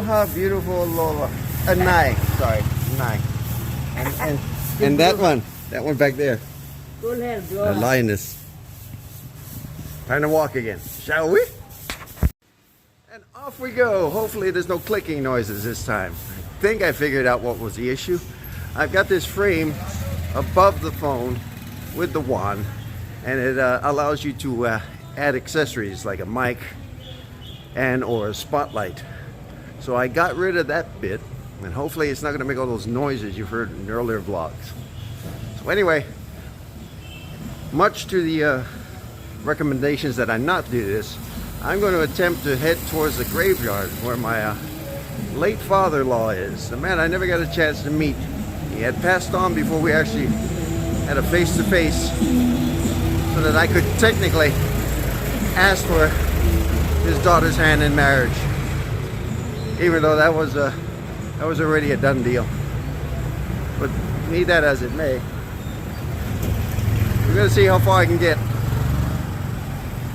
Aloha, beautiful Lola. Nai, sorry, Nai. And that one back there. The lioness. Time to walk again, shall we? And off we go. Hopefully there's no clicking noises this time. I think I figured out what was the issue. I've got this frame above the phone with the wand, and it allows you to add accessories like a mic and or a spotlight. So I got rid of that bit, and hopefully it's not going to make all those noises you've heard in earlier vlogs. So anyway, much to the recommendations that I not do this, I'm going to attempt to head towards the graveyard where my late father-in-law is. The man I never got a chance to meet. He had passed on before we actually had a face-to-face, so that I could technically ask for his daughter's hand in marriage, even though that was already a done deal. But be that as it may, we're going to see how far I can get.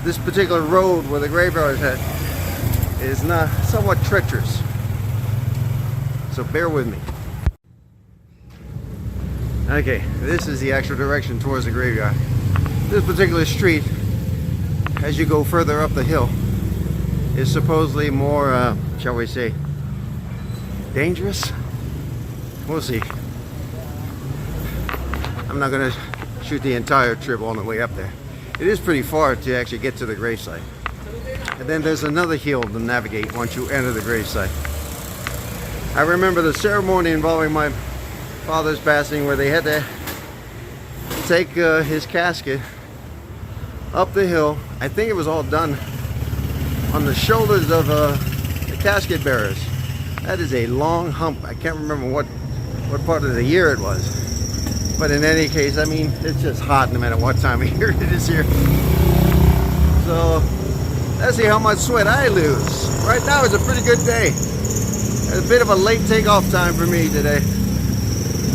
This particular road where the graveyard is at is somewhat treacherous, so bear with me. Okay, this is the actual direction towards the graveyard. This particular street, as you go further up the hill, is supposedly more, shall we say, dangerous? We'll see. I'm not going to shoot the entire trip on the way up there. It is pretty far to actually get to the gravesite. And then there's another hill to navigate once you enter the gravesite. I remember the ceremony involving my father's passing, where they had to take his casket up the hill. I think it was all done on the shoulders of the casket bearers. That is a long hump. I can't remember what part of the year it was. But in any case, I mean, it's just hot no matter what time of year it is here. So let's see how much sweat I lose. Right now it's a pretty good day. It's a bit of a late takeoff time for me today.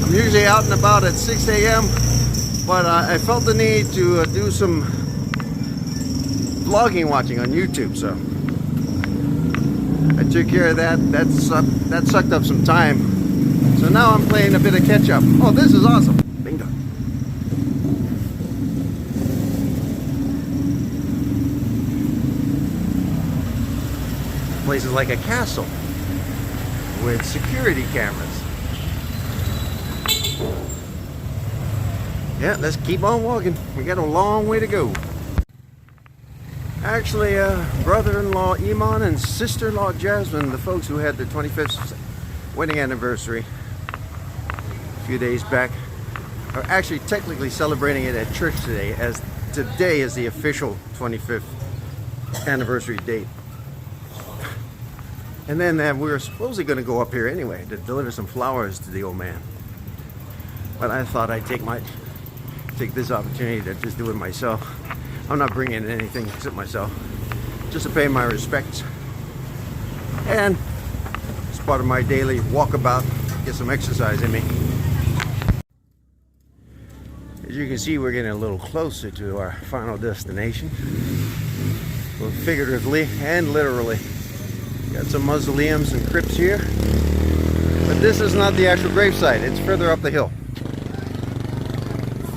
I'm usually out and about at 6 a.m. but I felt the need to do some vlogging watching on YouTube, so I took care of that. That sucked up some time. So now I'm playing a bit of catch up. Oh, this is awesome. Bingo. Place is like a castle with security cameras. Yeah, let's keep on walking. We got a long way to go. Actually, brother-in-law Iman and sister-in-law Jasmine, the folks who had their 25th wedding anniversary a few days back, are actually technically celebrating it at church today, as today is the official 25th anniversary date. And then we were supposedly going to go up here anyway to deliver some flowers to the old man. But I thought I'd take this opportunity to just do it myself. I'm not bringing anything except myself, just to pay my respects. And it's part of my daily walkabout, get some exercise in me. As you can see, we're getting a little closer to our final destination, both figuratively and literally. Got some mausoleums and crypts here, but this is not the actual gravesite. It's further up the hill,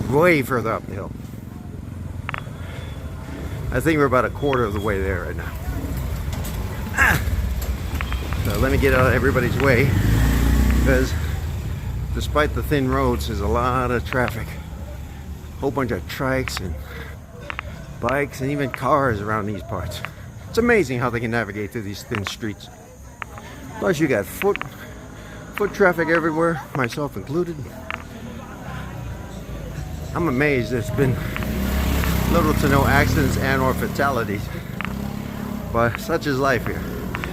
way further up the hill. I think we're about a quarter of the way there right now. So let me get out of everybody's way, because despite the thin roads, there's a lot of traffic. A whole bunch of trikes and bikes and even cars around these parts. It's amazing how they can navigate through these thin streets. Plus you got foot traffic everywhere, myself included. I'm amazed there's been little to no accidents and or fatalities. But such is life here.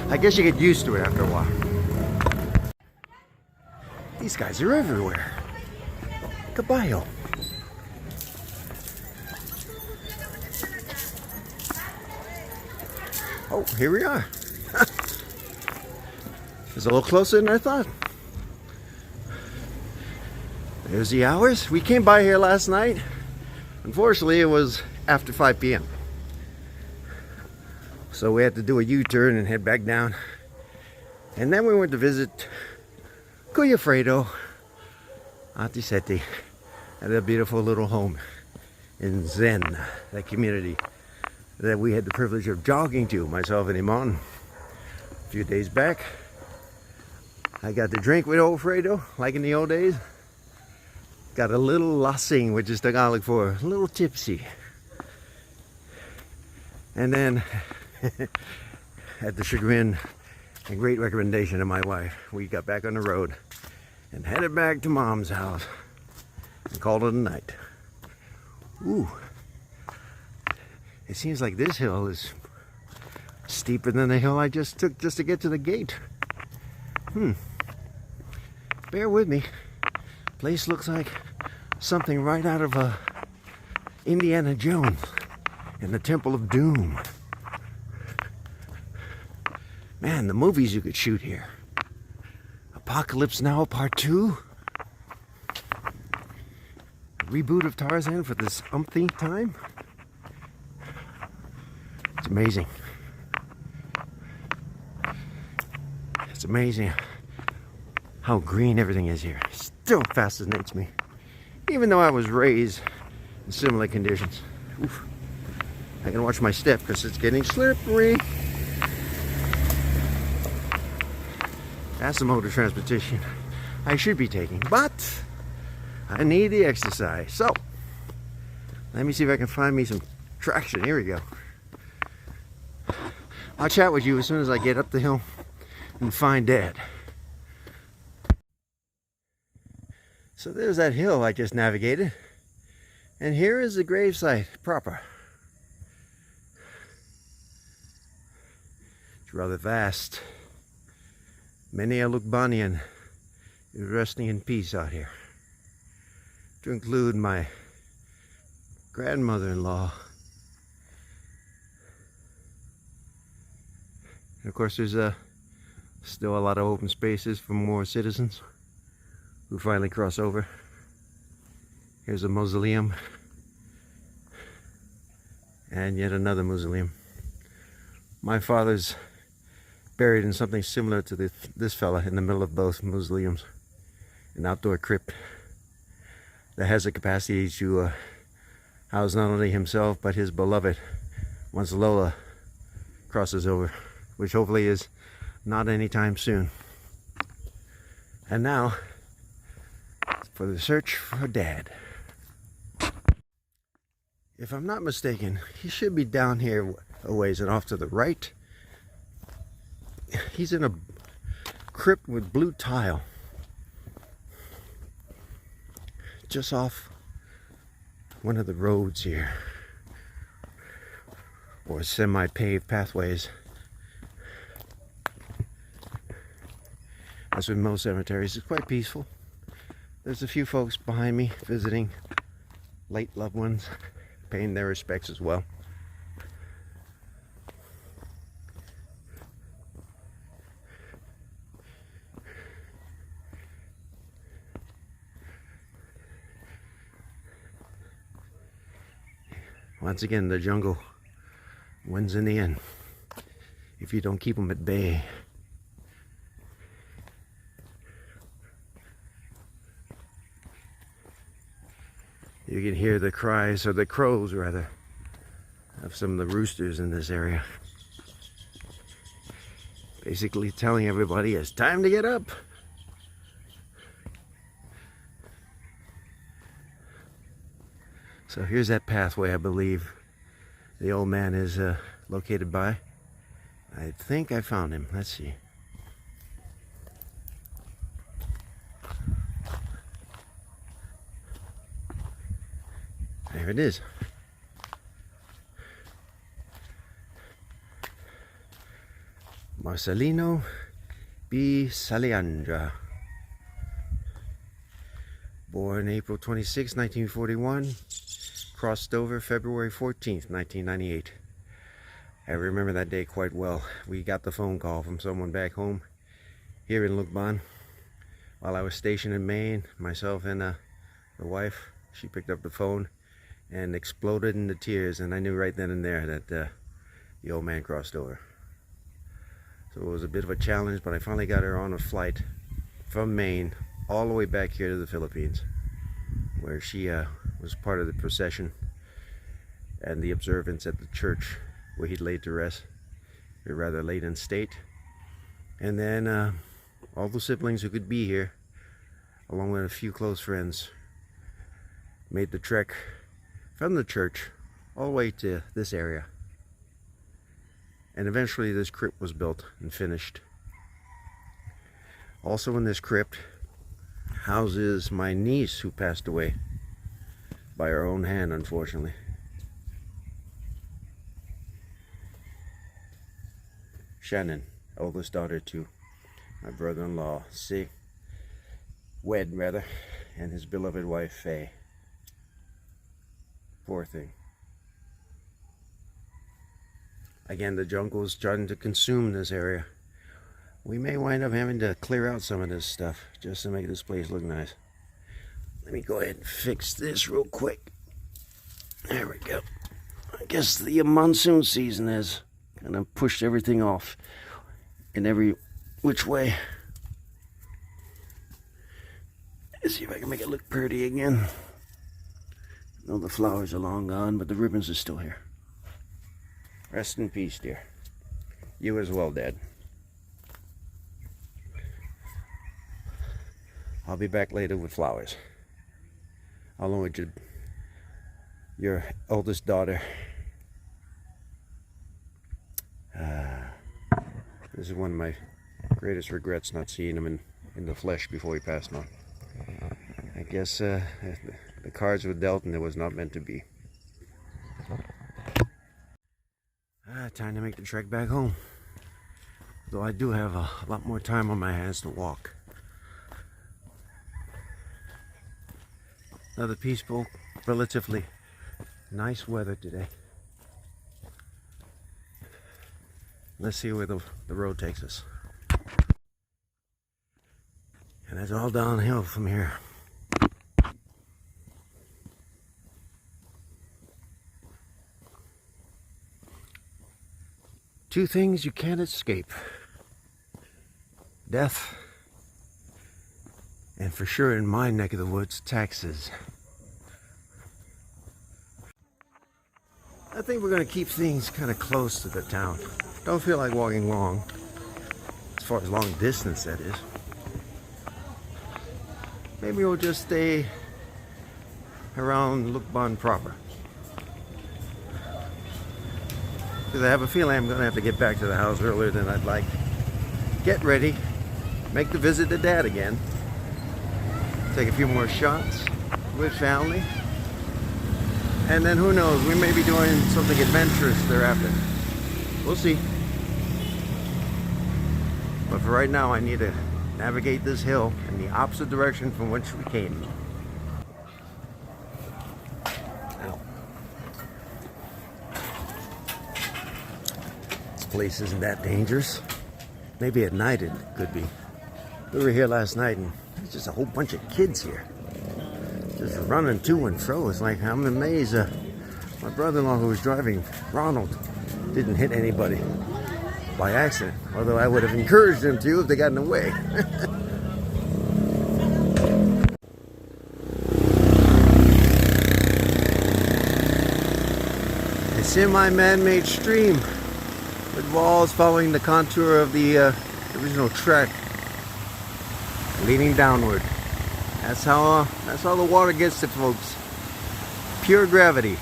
I guess you get used to it after a while. These guys are everywhere. Caballo. Oh, here we are. It's a little closer than I thought. There's the hours. We came by here last night. Unfortunately, it was after 5 p.m. So we had to do a U-turn and head back down. And then we went to visit Kuya Fredo, Auntie Seti, at a beautiful little home in Zen, that community that we had the privilege of jogging to, myself and Iman, a few days back. I got to drink with old Fredo, like in the old days. Got a little lasing, which is Tagalog for a little tipsy. And then, at the chagrin and great recommendation of my wife, we got back on the road and headed back to Mom's house and called it a night. Ooh, it seems like this hill is steeper than the hill I just took just to get to the gate. Bear with me. Place looks like something right out of Indiana Jones and the Temple of Doom. Man, the movies you could shoot here. Apocalypse Now Part 2. Reboot of Tarzan for this umpteenth time. It's amazing. It's amazing how green everything is here. It still fascinates me. Even though I was raised in similar conditions. Oof. I can watch my step because it's getting slippery. That's the mode of transportation I should be taking, but I need the exercise. So, let me see if I can find me some traction. Here we go. I'll chat with you as soon as I get up the hill and find Dad. So there's that hill I just navigated, and here is the gravesite proper. It's rather vast. Many a Lucbanian is resting in peace out here, to include my grandmother-in-law. And of course, there's still a lot of open spaces for more citizens who finally cross over. Here's a mausoleum, and yet another mausoleum. My father's buried in something similar to this fella in the middle of both mausoleums. An outdoor crypt that has the capacity to house not only himself but his beloved once Lola crosses over, which hopefully is not anytime soon. And now for the search for Dad. If I'm not mistaken, he should be down here a ways and off to the right. He's in a crypt with blue tile just off one of the roads here, or semi-paved pathways. As with most cemeteries, it's quite peaceful. There's a few folks behind me visiting late loved ones, paying their respects as well. Once again, the jungle wins in the end if you don't keep them at bay. You can hear the cries, or the crows rather, of some of the roosters in this area. Basically telling everybody it's time to get up. So here's that pathway I believe the old man is located by. I think I found him. Let's see. There it is. Marcelino B. Saliandra. Born April 26, 1941. Crossed over February 14th, 1998. I remember that day quite well. We got the phone call from someone back home here in Lucban while I was stationed in Maine. Myself and the wife, she picked up the phone and exploded into tears, and I knew right then and there that the old man crossed over. So it was a bit of a challenge, but I finally got her on a flight from Maine all the way back here to the Philippines, where she was part of the procession and the observance at the church where he'd laid to rest, rather late in state. And then all the siblings who could be here, along with a few close friends, made the trek from the church all the way to this area. And eventually this crypt was built and finished. Also in this crypt houses my niece, who passed away by her own hand, unfortunately. Shannon, oldest daughter to my brother-in-law, wed rather, and his beloved wife Faye. Poor thing. Again, the jungle is starting to consume this area. We may wind up having to clear out some of this stuff just to make this place look nice. Let me go ahead and fix this real quick. There we go. I guess the monsoon season has kind of pushed everything off in every which way. Let's see if I can make it look pretty again. No, the flowers are long gone, but the ribbons are still here. Rest in peace, dear. You as well, Dad. I'll be back later with flowers, along with your oldest daughter. This is one of my greatest regrets, not seeing him in the flesh before he passed on. I guess the cards were dealt and it was not meant to be. Time to make the trek back home. Though I do have a lot more time on my hands to walk. Another peaceful, relatively nice weather today. Let's see where the road takes us. And it's all downhill from here. Two things you can't escape: death, and for sure in my neck of the woods, taxes. I think we're going to keep things kind of close to the town. Don't feel like walking long, as far as long distance that is. Maybe we'll just stay around Lucban proper. Because I have a feeling I'm going to have to get back to the house earlier than I'd like. Get ready, make the visit to Dad again, take a few more shots with family, and then who knows, we may be doing something adventurous thereafter. We'll see. But for right now, I need to navigate this hill in the opposite direction from which we came. Place isn't that dangerous. Maybe at night it could be. We were here last night and there's just a whole bunch of kids here, just running to and fro. It's like, I'm amazed my brother-in-law who was driving, Ronald, didn't hit anybody by accident, although I would have encouraged them to if they got in the way. A semi-man-made stream with walls following the contour of the original track, leading downward. That's how the water gets to folks. Pure gravity.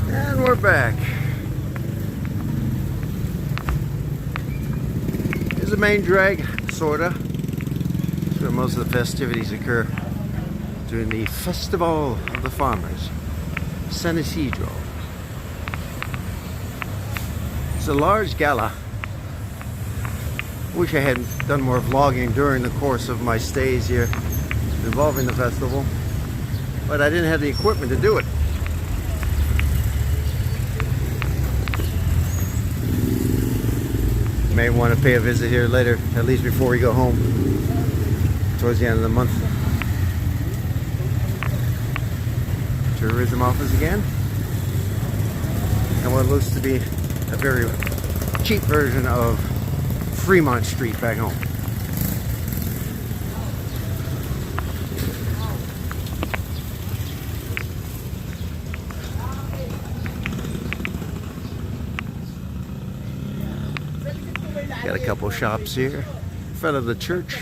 And we're back. Here's the main drag, sorta. That's where most of the festivities occur during the Festival of the Farmers, San Isidro. It's a large gala. Wish I had done more vlogging during the course of my stays here involving the festival, but I didn't have the equipment to do it. You may want to pay a visit here later, at least before we go home, towards the end of the month. Tourism office again, and what looks to be a very cheap version of Fremont Street back home. Got a couple shops here in front of the church.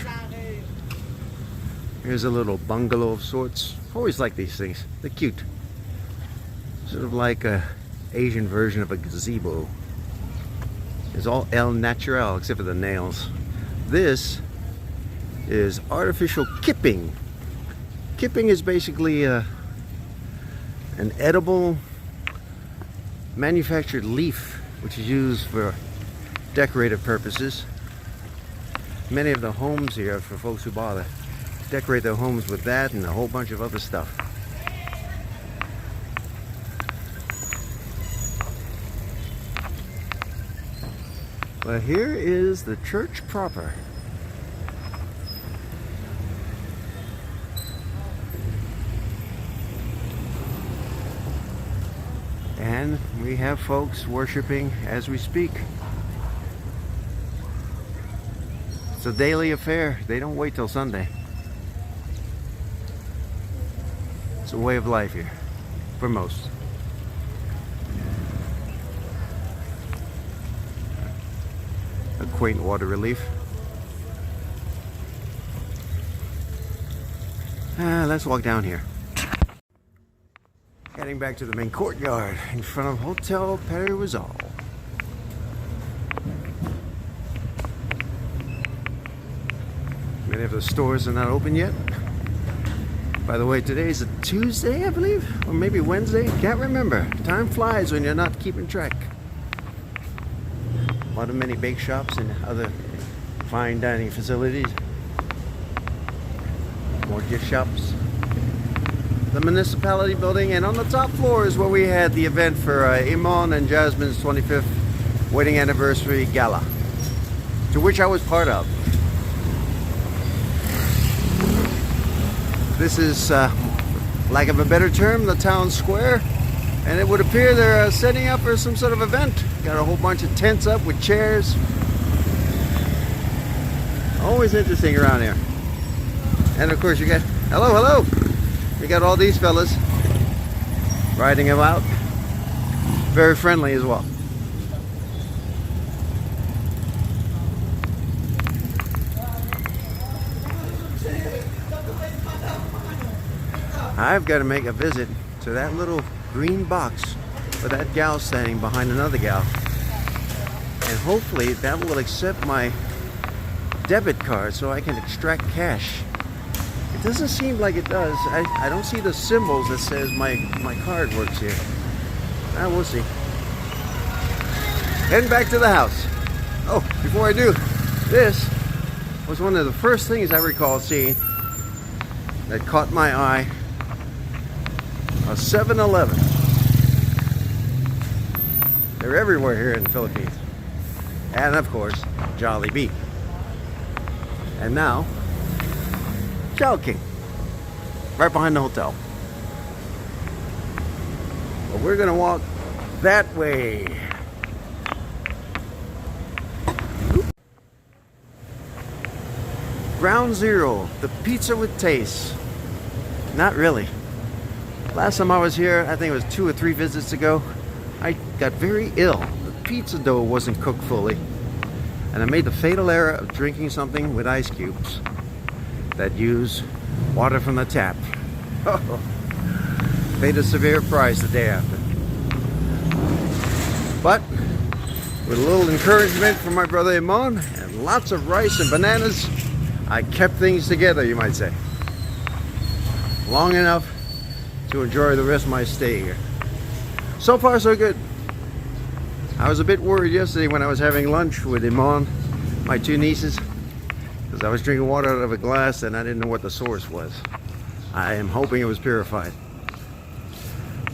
Here's a little bungalow of sorts. Always like these things. They're cute. Sort of like a Asian version of a gazebo. It's all el natural except for the nails. This is artificial kipping. Kipping is basically an edible manufactured leaf which is used for decorative purposes. Many of the homes here, for folks who bother, decorate their homes with that and a whole bunch of other stuff. But here is the church proper. And we have folks worshiping as we speak. It's a daily affair. They don't wait till Sunday. It's a way of life here, for most. A quaint water relief. Let's walk down here. Heading back to the main courtyard in front of Hotel Paris-Rizal. Many of the stores are not open yet. By the way, today is a Tuesday, I believe, or maybe Wednesday. Can't remember. Time flies when you're not keeping track. A lot of many bake shops and other fine dining facilities. More gift shops. The municipality building, and on the top floor is where we had the event for Iman and Jasmine's 25th wedding anniversary gala, to which I was part of. This is, lack of a better term, the town square, and it would appear they're setting up for some sort of event. Got a whole bunch of tents up with chairs. Always interesting around here. And of course you got, hello, you got all these fellas riding about. Very friendly as well. I've got to make a visit to that little green box with that gal standing behind another gal. And hopefully that will accept my debit card so I can extract cash. It doesn't seem like it does. I don't see the symbols that says my card works here. We'll see. Heading back to the house. Oh, before I do, this was one of the first things I recall seeing that caught my eye. A 7-Eleven. They're everywhere here in the Philippines. And of course, Jollibee. And now, Chowking. Right behind the hotel. But we're gonna walk that way. Ground Zero, the pizza with taste. Not really. Last time I was here, I think it was 2 or 3 visits ago, I got very ill. The pizza dough wasn't cooked fully. And I made the fatal error of drinking something with ice cubes that use water from the tap. Paid a severe price the day after. But with a little encouragement from my brother Iman and lots of rice and bananas, I kept things together, you might say. Long enough to enjoy the rest of my stay here. So far, so good. I was a bit worried yesterday when I was having lunch with Iman, my 2 nieces, because I was drinking water out of a glass and I didn't know what the source was. I am hoping it was purified.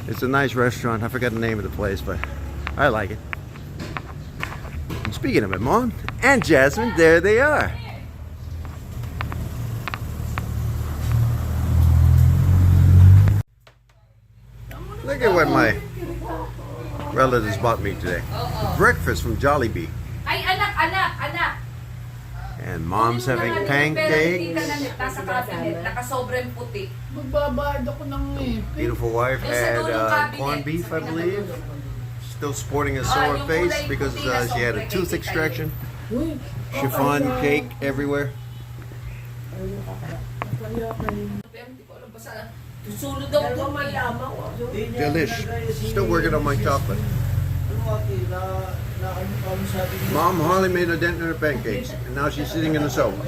It's a nice restaurant. I forgot the name of the place, but I like it. And speaking of Iman and Jasmine, there they are. Look at what relatives bought me today. Breakfast from Jollibee. Ay, anak. And mom's having Pero pancakes. hindi ka na nasa cabinet, nakasobrang puti. Magbabayad ako ng Beautiful wife Yung sa had dulong cabinet, corned beef, sa I believe. pinakadulong. Still sporting a sore yung face kulay because puti na she had a sobre, tooth kay extraction. Uy, Chiffon cake everywhere. Pero hindi ko alam basta susunod daw ito malama ko. Delish. Still working on my chocolate. Mom hardly made a dent in her pancakes, and now she's sitting in the sofa.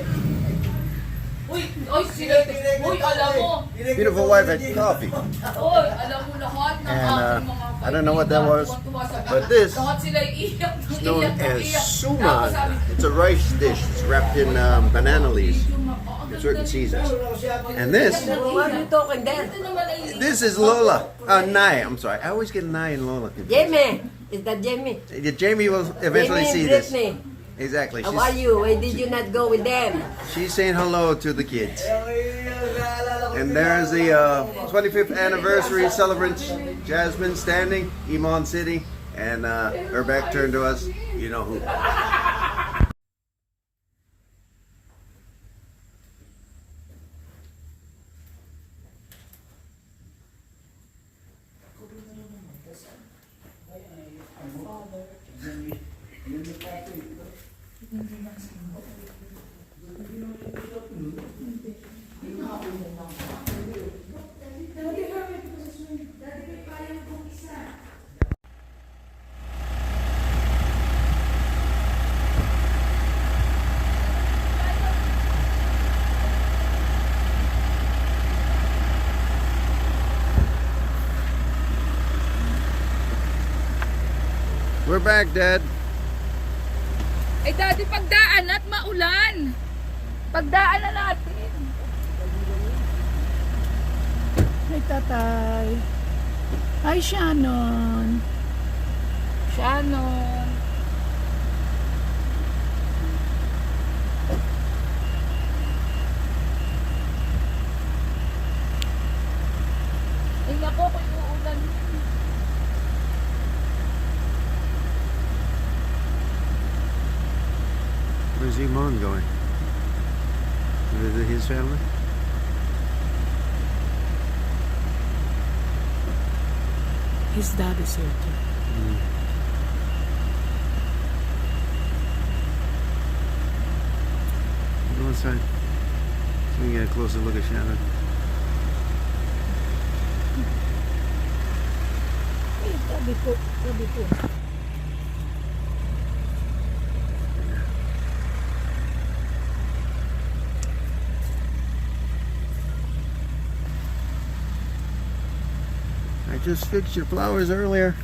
Uy, sila. Uy, alam mo. Beautiful wife had coffee. Uy, alam mo lahat ng And aking mga I don't know what that was, but this lahat sila iiyak. is known as suman. It's a rice dish. It's wrapped in banana leaves in certain seasons. And this What are you talking there? is Lola. Nai. I'm sorry. I always get Nai and Lola confused. Jamie! Is that Jamie? Jamie will eventually see Jamie and this. Brittany. Exactly. How are you? Why did you not go with them? She's saying hello to the kids. And there's the 25th anniversary celebrants. Jasmine standing, Iman sitting, and her back turned to us. You know who. We're back, Dad. Ay, Daddy, pagdaan at maulan. Pagdaan na natin. Hi, tatay. Hi, Shannon. Shannon. Ay, nako, kung uulan. Where's Iman going? To visit his family? His dad is here too. Go inside. So we can get a closer look at Shannon. Tabi po. I just fixed your flowers earlier.